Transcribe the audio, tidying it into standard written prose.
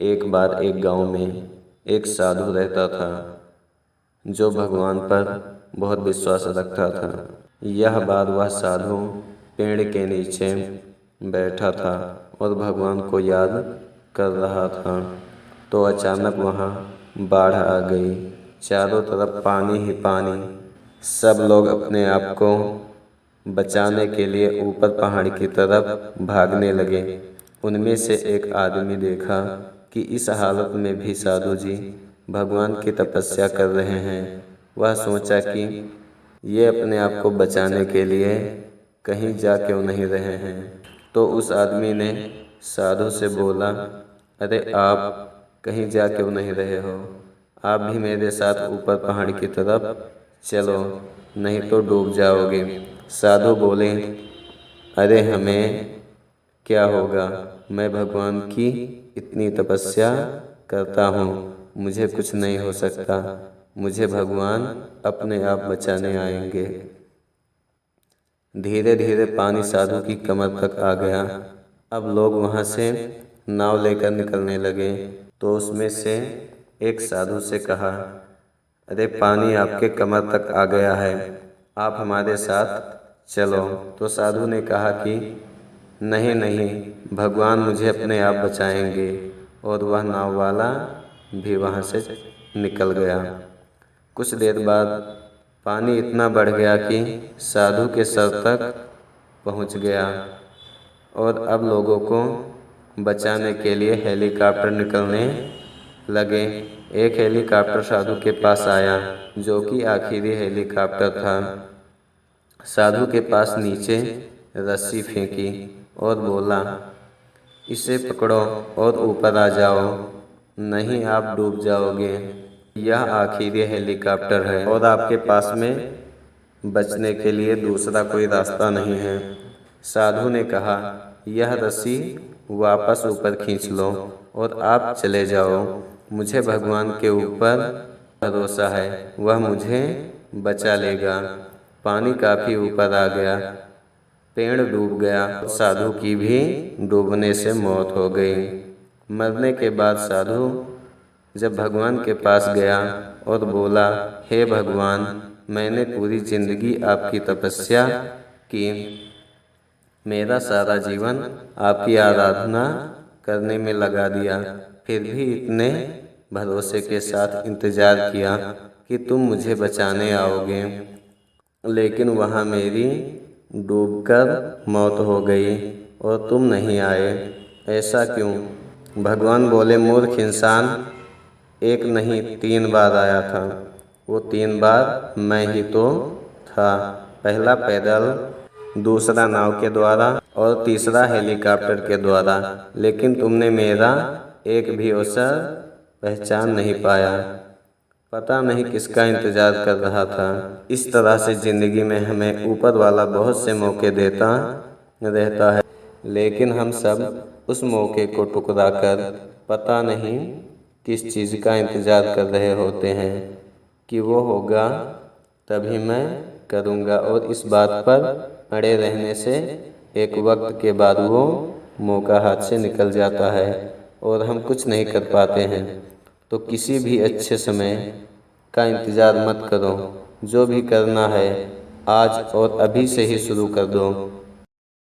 एक बार एक गांव में एक साधु रहता था जो भगवान पर बहुत विश्वास रखता था। यह बार वह साधु पेड़ के नीचे बैठा था और भगवान को याद कर रहा था। तो अचानक वहाँ बाढ़ आ गई। चारों तरफ पानी ही पानी। सब लोग अपने आप को बचाने के लिए ऊपर पहाड़ की तरफ भागने लगे। उनमें से एक आदमी देखा कि इस हालत में भी साधु जी भगवान की तपस्या कर रहे हैं। वह सोचा कि ये अपने आप को बचाने के लिए कहीं जा क्यों नहीं रहे हैं। तो उस आदमी ने साधु से बोला, अरे आप कहीं जा क्यों नहीं रहे हो? आप भी मेरे साथ ऊपर पहाड़ की तरफ चलो, नहीं तो डूब जाओगे। साधु बोले, अरे हमें क्या होगा, मैं भगवान की इतनी तपस्या करता हूँ, मुझे कुछ नहीं हो सकता, मुझे भगवान अपने आप बचाने आएंगे। धीरे धीरे पानी साधु की कमर तक आ गया। अब लोग वहाँ से नाव लेकर निकलने लगे। तो उसमें से एक साधु से कहा, अरे पानी आपके कमर तक आ गया है, आप हमारे साथ चलो। तो साधु ने कहा कि नहीं नहीं, भगवान मुझे अपने आप बचाएंगे। और वह नाव वाला भी वहाँ से निकल गया। कुछ देर बाद पानी इतना बढ़ गया कि साधु के सर तक पहुँच गया और अब लोगों को बचाने के लिए हेलीकॉप्टर निकलने लगे। एक हेलीकॉप्टर साधु के पास आया, जो कि आखिरी हेलीकॉप्टर था। साधु के पास नीचे रस्सी फेंकी और बोला, इसे पकड़ो और ऊपर आ जाओ, नहीं आप डूब जाओगे। यह आखिरी हेलीकॉप्टर है और आपके पास में बचने के लिए दूसरा कोई रास्ता नहीं है। साधु ने कहा, यह रस्सी वापस ऊपर खींच लो और आप चले जाओ। मुझे भगवान के ऊपर भरोसा है, वह मुझे बचा लेगा। पानी काफ़ी ऊपर आ गया, पेड़ डूब गया, साधु की भी डूबने से मौत हो गई। मरने के बाद साधु जब भगवान के पास गया और बोला, हे भगवान, मैंने पूरी जिंदगी आपकी तपस्या की, मेरा सारा जीवन आपकी आराधना करने में लगा दिया, फिर भी इतने भरोसे के साथ इंतजार किया कि तुम मुझे बचाने आओगे, लेकिन वहाँ मेरी डूबकर मौत हो गई और तुम नहीं आए, ऐसा क्यों? भगवान बोले, मूर्ख इंसान, एक नहीं 3 बार आया था। वो 3 बार मैं ही तो था। पहला पैदल, दूसरा नाव के द्वारा और तीसरा हेलीकॉप्टर के द्वारा, लेकिन तुमने मेरा एक भी अवसर पहचान नहीं पाया। पता नहीं किसका इंतजार कर रहा था। इस तरह से ज़िंदगी में हमें ऊपर वाला बहुत से मौके देता रहता है, लेकिन हम सब उस मौके को ठुकरा कर पता नहीं किस चीज़ का इंतज़ार कर रहे होते हैं कि वो होगा तभी मैं करूँगा, और इस बात पर अड़े रहने से एक वक्त के बाद वो मौका हाथ से निकल जाता है और हम कुछ नहीं कर पाते हैं। तो किसी भी अच्छे समय का इंतज़ार मत करो, जो भी करना है आज और अभी से ही शुरू कर दो।